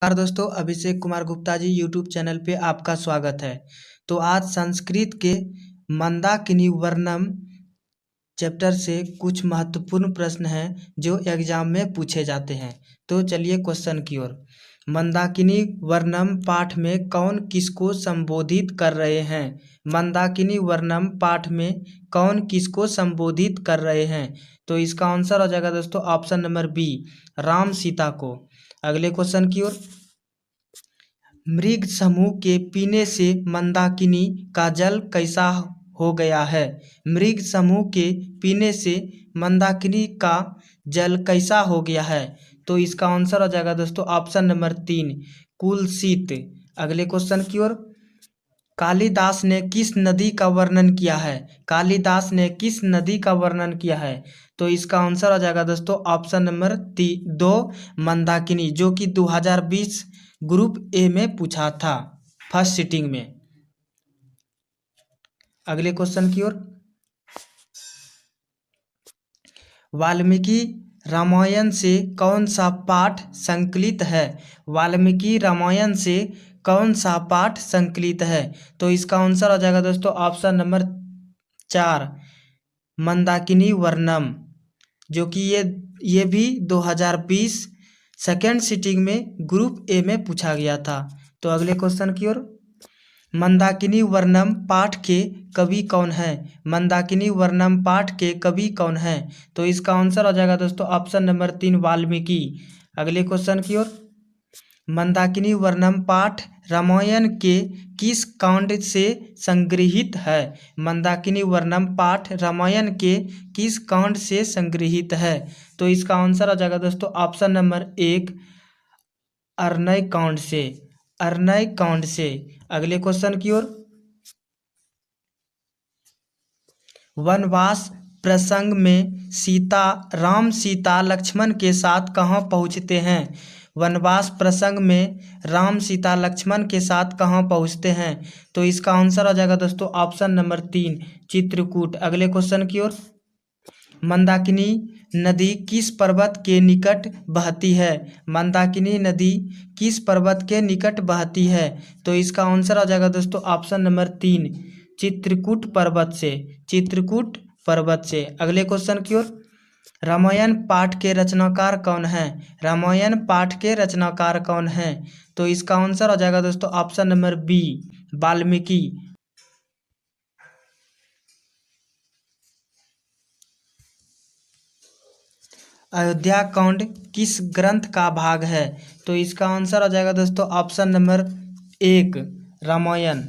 नमस्कार दोस्तों, Abhishek Kumar Gupta ji YouTube channel पे आपका स्वागत है। तो आज संस्कृत के मंदाकिनी वर्णम चैप्टर से कुछ महत्वपूर्ण प्रश्न हैं जो एग्जाम में पूछे जाते हैं। तो चलिए क्वेश्चन की ओर। मंदाकिनी वर्णम पाठ में कौन किसको संबोधित कर रहे हैं? मंदाकिनी वर्णम पाठ में कौन किसको संबोधित कर रहे हैं? तो इसका आंसर हो जाएगा दोस्तों option number B, Ram Sita को। अगले क्वेश्चन की ओर। मृग समूह के पीने से मंदाकिनी का जल कैसा हो गया है? मृग समूह के पीने से मंदाकिनी का जल कैसा हो गया है? तो इसका आंसर हो जाएगा दोस्तों ऑप्शन नंबर 3, कुलसित। अगले क्वेश्चन की ओर। कालिदास ने किस नदी का वर्णन किया है? कालिदास ने किस नदी का वर्णन किया है? तो इसका आंसर हो जाएगा दोस्तों ऑप्शन नंबर 2, मंदाकिनी, जो कि 2020 ग्रुप ए में पूछा था फर्स्ट सिटिंग में। अगले क्वेश्चन की ओर। वाल्मीकि रामायण से कौन सा पाठ संकलित है? वाल्मीकि रामायण से कौन सा पाठ संकलित है? तो इसका आंसर हो जाएगा दोस्तों ऑप्शन नंबर 4, मंदाकिनी वर्णम, जो कि ये भी 2020 सेकेंड सिटिंग में ग्रुप ए में पूछा गया था। तो अगले क्वेश्चन की ओर। मंदाकिनी वर्णम पाठ के कवि कौन है? मंदाकिनी वर्णम पाठ के कवि कौन है? तो इसका आंसर हो जाएगा दोस्तों ऑप्शन नंबर 3, वाल्मीकि। अगले क्वेश्चन की ओर। मंदाकिनी वर्णम पाठ रामायण के किस कांड से संग्रहित है? मंदाकिनी वर्णम पाठ रामायण के किस कांड से संग्रहित है? तो इसका आंसर हो जाएगा दोस्तों ऑप्शन नंबर 1, अरण्य कांड से। अरण्य कांड से। अगले क्वेश्चन की ओर। वनवास प्रसंग में राम सीता लक्ष्मण के साथ कहाँ पहुँचते हैं? वनवास प्रसंग में राम सीता लक्ष्मण के साथ कहाँ पहुँचते हैं? तो इसका आंसर हो जाएगा दोस्तों ऑप्शन नंबर 3, चित्रकूट। अगले क्वेश्चन की ओर। मंदाकिनी नदी किस पर्वत के निकट बहती है? मंदाकिनी नदी किस पर्वत के निकट बहती है? तो इसका आंसर हो जाएगा दोस्तों ऑप्शन नंबर 3, चित्रकूट पर्वत से। चित्रकूट पर्वत से। अगले क्वेश्चन की ओर। रामायण पाठ के रचनाकार कौन है? रामायण पाठ के रचनाकार कौन है? तो इसका आंसर हो जाएगा दोस्तों option number B, Valmiki. Ayodhya Kand किस ग्रंथ का भाग है? तो इसका आंसर हो जाएगा दोस्तों ऑप्शन नंबर 1, रामायण।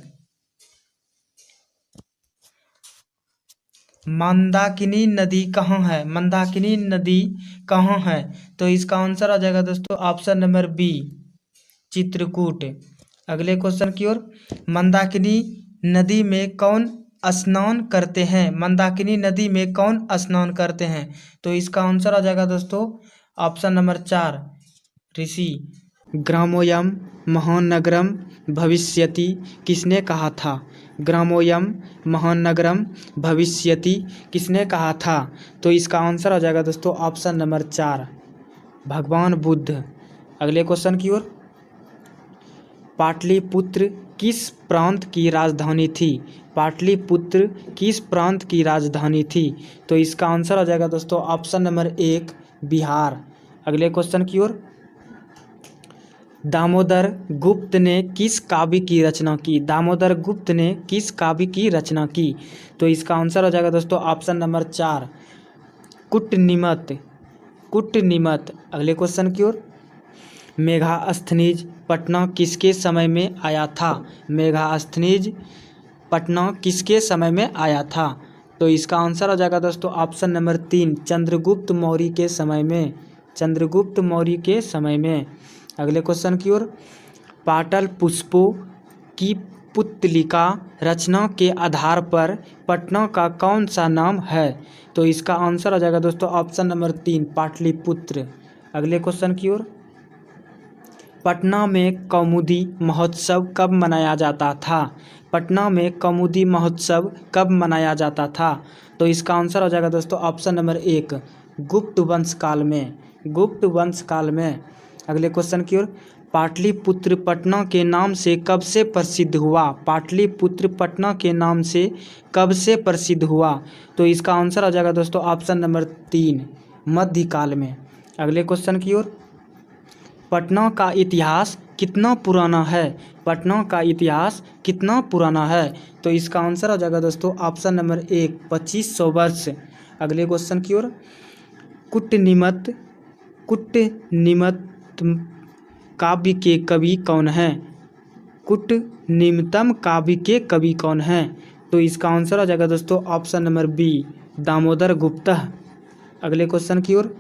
मंदाकिनी नदी कहाँ है? मंदाकिनी नदी कहाँ है? तो इसका आंसर आ जाएगा दोस्तों ऑप्शन नंबर बी, चित्रकूट। अगले क्वेश्चन की ओर। मंदाकिनी नदी में कौन स्नान करते हैं? मंदाकिनी नदी में कौन स्नान करते हैं? तो इसका आंसर आ जाएगा दोस्तों ऑप्शन नंबर 4, ऋषि। ग्रामोयम महानगरम भविष्यति किसने कहा था? ग्रामोयम महानगरम भविष्यति किसने कहा था? तो इसका आंसर आ जाएगा दोस्तों ऑप्शन नंबर 4, भगवान बुद्ध। अगले क्वेश्चन की ओर। पाटलिपुत्र किस प्रांत की राजधानी थी? पाटलिपुत्र किस प्रांत की राजधानी थी? तो इसका आंसर आ जाएगा दोस्तों ऑप्शन नंबर 1, बिहार। अगले क्वेश्चन की ओर। दामोदर गुप्त ने किस काव्य की रचना की? दामोदर गुप्त ने किस काव्य की रचना की? तो इसका आंसर हो जाएगा दोस्तों ऑप्शन नंबर 4, कुटनिमत। कुटनिमत। अगले क्वेश्चन की ओर। मेघास्थनीज पटना किसके समय में आया था? मेघास्थनीज पटना किसके समय में आया था? तो इसका आंसर हो जाएगा दोस्तों ऑप्शन नंबर 3, चंद्रगुप्त मौर्य के समय में। चंद्रगुप्त मौर्य के समय में। अगले क्वेश्चन की ओर। पाटल पुष्पों की पुतलिका रचना के आधार पर पटना का कौन सा नाम है? तो इसका आंसर हो जाएगा दोस्तों ऑप्शन नंबर 3, पाटलिपुत्र। अगले क्वेश्चन की ओर। पटना में कौमुदी महोत्सव कब मनाया जाता था? पटना में कौमुदी महोत्सव कब मनाया जाता था? तो इसका आंसर हो जाएगा दोस्तों ऑप्शन नंबर 1, गुप्त वंश काल में। गुप्त वंश काल में। अगले क्वेश्चन की ओर। पाटलिपुत्र पटना के नाम से कब से प्रसिद्ध हुआ? पाटलिपुत्र पटना के नाम से कब से प्रसिद्ध हुआ? तो इसका आंसर आ जाएगा दोस्तों ऑप्शन नंबर 3, मध्यकाल में। अगले क्वेश्चन की ओर, पटना का इतिहास कितना पुराना है? पटना का इतिहास कितना पुराना है? तो इसका आंसर आ जाएगा दोस्तों ऑप्शन नंबर 1, 2500 वर्ष। अगले क्वेश्चन की ओर, कुटनिमत काव्य के कवि कौन हैं? कुटनिमतम काव्य के कवि कौन हैं? तो इसका आंसर आ जाएगा दोस्तों ऑप्शन नंबर बी, दामोदर गुप्त। अगले क्वेश्चन की ओर,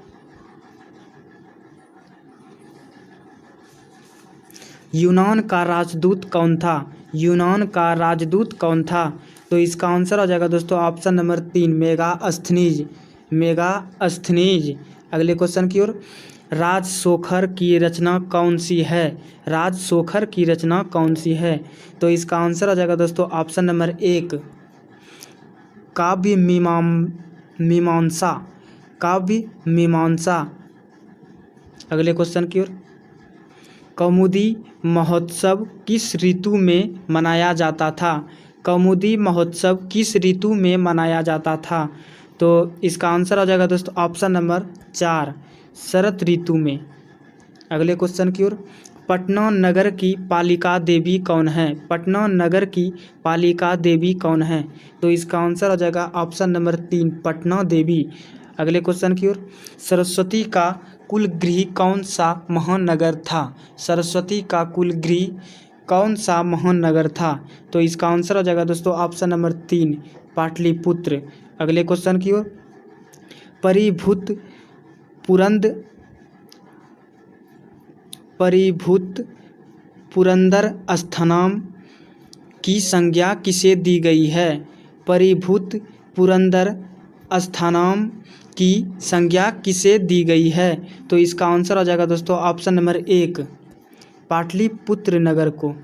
यूनान का राजदूत कौन था? यूनान का राजदूत कौन था? तो इसका आंसर आ जाएगा दोस्तों ऑप्शन नंबर 3, मेगास्थनीज। अगले क्वेश्चन की ओर, राजशोखर की रचना कौन सी है? राजशोखर की रचना कौन सी है? तो इसका आंसर आ जाएगा दोस्तों ऑप्शन नंबर 1, काव्य मीमांसा। अगले क्वेश्चन की ओर, कौमुदी महोत्सव किस ऋतु में मनाया जाता था? कौमुदी महोत्सव किस ऋतु में मनाया जाता था? तो इसका आंसर आ जाएगा दोस्तों ऑप्शन नंबर 4, शरद ऋतु में। अगले क्वेश्चन की ओर, पटना नगर की पालिका देवी कौन है? पटना नगर की पालिका देवी कौन है? तो इसका आंसर आ जाएगा ऑप्शन नंबर 3, पटना देवी। अगले क्वेश्चन की ओर, सरस्वती का कुलगृह कौन सा महानगर था? सरस्वती का कुलगृह कौन सा महानगर था? तो इसका आंसर आ जाएगा दोस्तों ऑप्शन नंबर 3, पाटलिपुत्र। अगले क्वेश्चन की ओर, परिभूत पुरंदर स्थानम की संज्ञा किसे दी गई है? परिभूत पुरंदर स्थानम की संज्ञा किसे दी गई है? तो इसका आंसर आ जाएगा दोस्तों ऑप्शन नंबर 1, पाटलिपुत्र नगर को।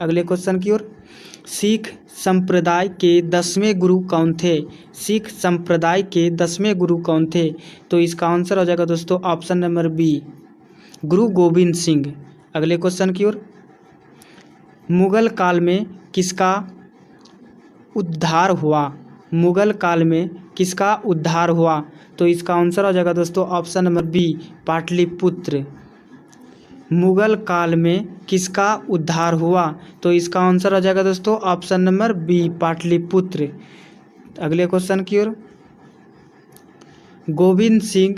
अगले क्वेश्चन की ओर, सिख संप्रदाय के 10वें गुरु कौन थे? सिख संप्रदाय के 10वें गुरु कौन थे? तो इसका आंसर आ जाएगा दोस्तों ऑप्शन नंबर बी, गुरु गोविंद सिंह। अगले क्वेश्चन की ओर, मुगल काल में किसका उद्धार हुआ? मुगल काल में किसका उद्धार हुआ? तो इसका आंसर आ जाएगा दोस्तों option number B, Pataliputra. Mughal काल में किसका उद्धार हुआ? तो इसका आंसर आ जाएगा दोस्तों ऑप्शन नंबर बी, पाटलिपुत्र। अगले क्वेश्चन की ओर, गोविंद सिंह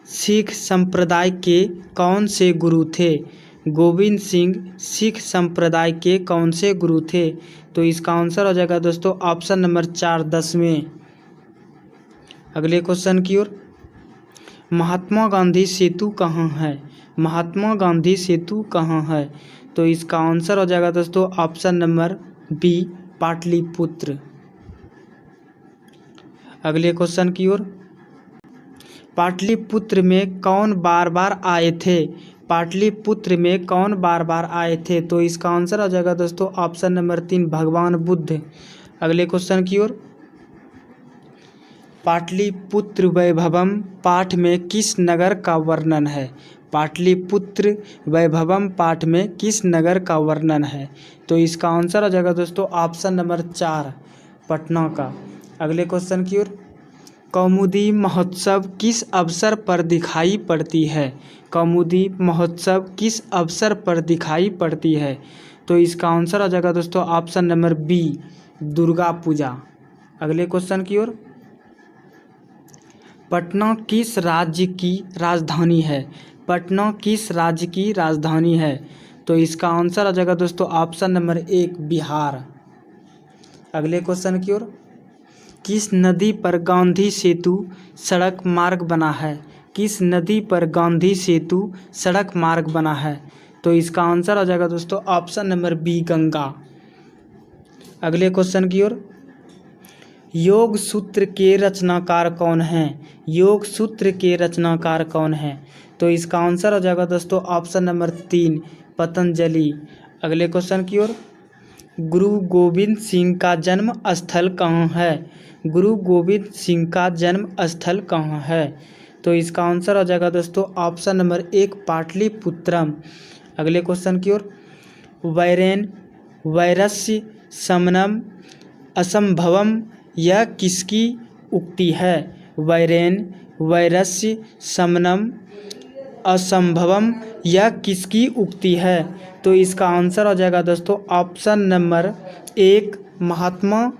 सिख संप्रदाय के कौन से गुरु थे? गोविंद सिंह सिख संप्रदाय के कौन से गुरु थे? तो इसका आंसर आ जाएगा दोस्तों ऑप्शन नंबर 4, 10वें। अगले क्वेश्चन की ओर, महात्मा गांधी सेतु कहाँ है? महात्मा गांधी सेतु कहाँ है? तो इसका आंसर हो जाएगा दोस्तों ऑप्शन नंबर बी, पाटलिपुत्र। अगले क्वेश्चन की ओर, पाटलिपुत्र में कौन बार बार आए थे? पाटलिपुत्र में कौन बार बार आए थे? तो इसका आंसर आ जाएगा दोस्तों ऑप्शन नंबर 3, भगवान बुद्ध। अगले क्वेश्चन की ओर, पाटलिपुत्र वैभवम पाठ में किस नगर का वर्णन है? पाटलिपुत्र वैभवम पाठ में किस नगर का वर्णन है? तो इसका आंसर आ जाएगा दोस्तों ऑप्शन नंबर 4, पटना का। अगले क्वेश्चन की ओर, कौमुदी महोत्सव किस अवसर पर दिखाई पड़ती है? कौमुदी महोत्सव किस अवसर पर दिखाई पड़ती है? तो इसका आंसर आ जाएगा दोस्तों option number B, Durga Puja. अगले क्वेश्चन की ओर, पटना किस राज्य की राजधानी है? पटना किस राज्य की राजधानी है? तो इसका आंसर आ जाएगा दोस्तों ऑप्शन नंबर 1, बिहार। अगले क्वेश्चन की ओर, किस नदी पर गांधी सेतु सड़क मार्ग बना है? किस नदी पर गांधी सेतु सड़क मार्ग बना है? तो इसका आंसर आ जाएगा दोस्तों ऑप्शन नंबर बी, गंगा। अगले क्वेश्चन की ओर, योग सूत्र के रचनाकार कौन हैं? योग सूत्र के रचनाकार कौन हैं? तो इसका आंसर आ जाएगा दोस्तों ऑप्शन नंबर 3, पतंजलि। अगले क्वेश्चन की ओर, गुरु गोविंद सिंह का जन्म स्थल कहाँ है? गुरु गोविंद सिंह का जन्म स्थल कहाँ है? तो इसका आंसर हो जाएगा दोस्तों ऑप्शन नंबर 1 पाटलिपुत्रम। अगले क्वेश्चन की ओर, वैरेन वैरस्य शमनम असंभवम यह किसकी उक्ति है? वैरेन वैरस्य शमनम असंभवम यह किसकी उक्ति है? तो इसका आंसर हो जाएगा दोस्तों ऑप्शन नंबर 1 महात्मा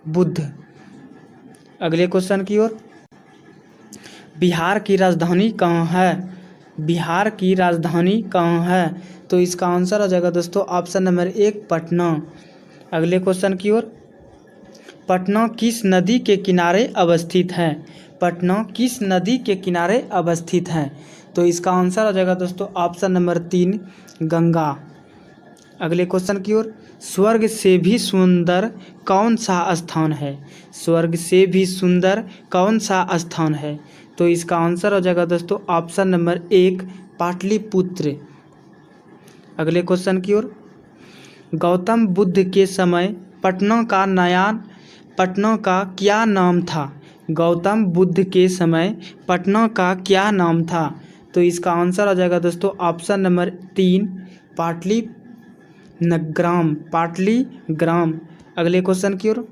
बुद्ध। अगले क्वेश्चन की ओर, बिहार की राजधानी कहाँ है? बिहार की राजधानी कहाँ है? तो इसका आंसर हो जाएगा दोस्तों ऑप्शन नंबर 1 पटना। अगले क्वेश्चन की ओर, पटना किस नदी के किनारे अवस्थित है? पटना किस नदी के किनारे अवस्थित है? तो इसका आंसर हो जाएगा दोस्तों ऑप्शन नंबर 3 गंगा। अगले क्वेश्चन की ओर, स्वर्ग से भी सुंदर कौन सा स्थान है? स्वर्ग से भी सुंदर कौन सा स्थान है? तो इसका आंसर हो जाएगा दोस्तों ऑप्शन नंबर 1 पाटलिपुत्र। अगले क्वेश्चन की ओर, गौतम बुद्ध के समय पटना का क्या नाम था? गौतम बुद्ध के समय पटना का क्या नाम था? तो इसका आंसर हो जाएगा दोस्तों ऑप्शन नंबर 3 पाटलीग्राम। अगले क्वेश्चन की ओर,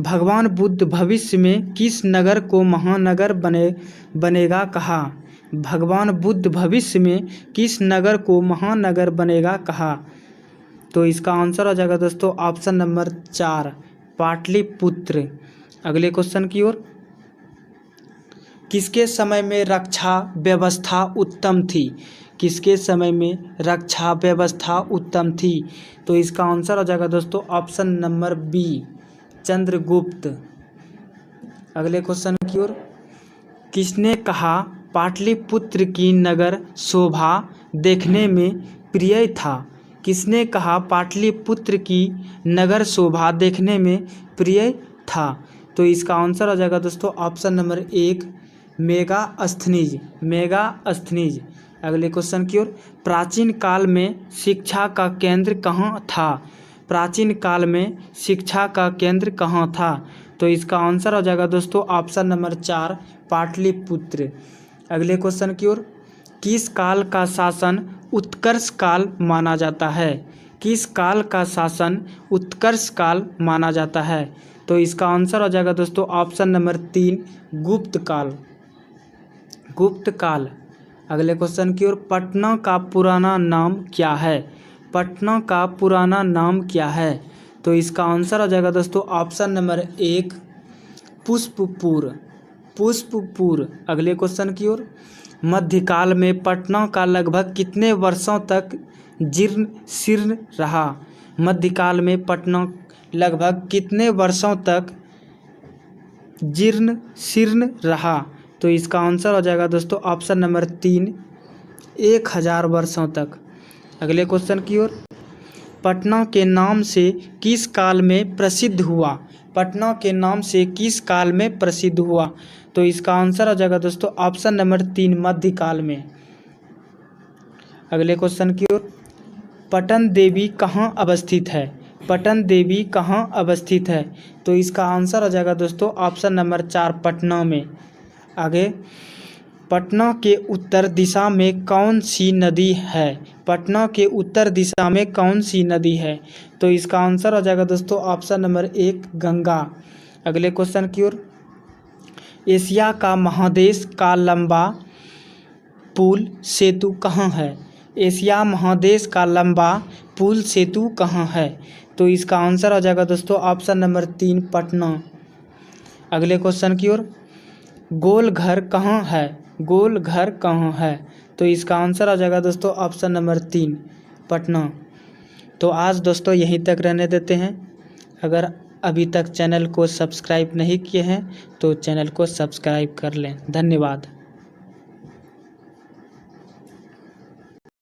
भगवान बुद्ध भविष्य में किस नगर को महानगर बनेगा कहा? भगवान बुद्ध भविष्य में किस नगर को महानगर बनेगा कहा? तो इसका आंसर हो जाएगा दोस्तों ऑप्शन नंबर 4 पाटलिपुत्र। अगले क्वेश्चन की ओर, किसके समय में रक्षा व्यवस्था उत्तम थी? किसके समय में रक्षा व्यवस्था उत्तम थी? तो इसका आंसर हो जाएगा दोस्तों ऑप्शन नंबर बी चंद्रगुप्त। अगले क्वेश्चन की ओर, किसने कहा पाटलिपुत्र की नगर शोभा देखने में प्रिय था? किसने कहा पाटलिपुत्र की नगर शोभा देखने में प्रिय था? तो इसका आंसर हो जाएगा दोस्तों ऑप्शन नंबर 1 मेगास्थनीज। अगले क्वेश्चन की ओर, प्राचीन काल में शिक्षा का केंद्र कहाँ था? प्राचीन काल में शिक्षा का केंद्र कहाँ था? तो इसका आंसर हो जाएगा दोस्तों ऑप्शन नंबर 4 पाटलिपुत्र। अगले क्वेश्चन की ओर, किस काल का शासन उत्कर्ष काल माना जाता है? किस काल का शासन उत्कर्ष काल माना जाता है? तो इसका आंसर हो जाएगा दोस्तों ऑप्शन नंबर 3 गुप्त काल। अगले क्वेश्चन की ओर, पटना का पुराना नाम क्या है? पटना का पुराना नाम क्या है? तो इसका आंसर हो जाएगा दोस्तों ऑप्शन नंबर 1 पुष्पपुर। अगले क्वेश्चन की ओर, मध्यकाल में पटना का लगभग कितने वर्षों तक जीर्ण शीर्ण रहा? मध्यकाल में पटना लगभग कितने वर्षों तक जीर्ण शीर्ण रहा? तो इसका आंसर हो जाएगा दोस्तों ऑप्शन नंबर 3 1000 वर्षों तक। अगले क्वेश्चन की ओर, पटना के नाम से किस काल में प्रसिद्ध हुआ? पटना के नाम से किस काल में प्रसिद्ध हुआ? तो इसका आंसर हो जाएगा दोस्तों ऑप्शन नंबर 3 मध्यकाल में। अगले क्वेश्चन की ओर, पटन देवी कहाँ अवस्थित है? पटन देवी कहाँ अवस्थित है? तो इसका आंसर हो जाएगा दोस्तों ऑप्शन नंबर 4 पटना में। आगे, पटना के उत्तर दिशा में कौन सी नदी है? पटना के उत्तर दिशा में कौन सी नदी है? तो इसका आंसर हो जाएगा दोस्तों ऑप्शन नंबर 1 गंगा। अगले क्वेश्चन की ओर, एशिया का महादेश का लंबा पुल सेतु कहाँ है? एशिया महादेश का लंबा पुल सेतु कहाँ है? तो इसका आंसर हो जाएगा दोस्तों ऑप्शन नंबर 3 पटना। अगले क्वेश्चन की ओर, गोलघर कहाँ है? गोलघर कहाँ है? तो इसका आंसर आ जाएगा दोस्तों ऑप्शन नंबर 3 पटना। तो आज दोस्तों यहीं तक रहने देते हैं। अगर अभी तक चैनल को सब्सक्राइब नहीं किए हैं तो चैनल को सब्सक्राइब कर लें। धन्यवाद।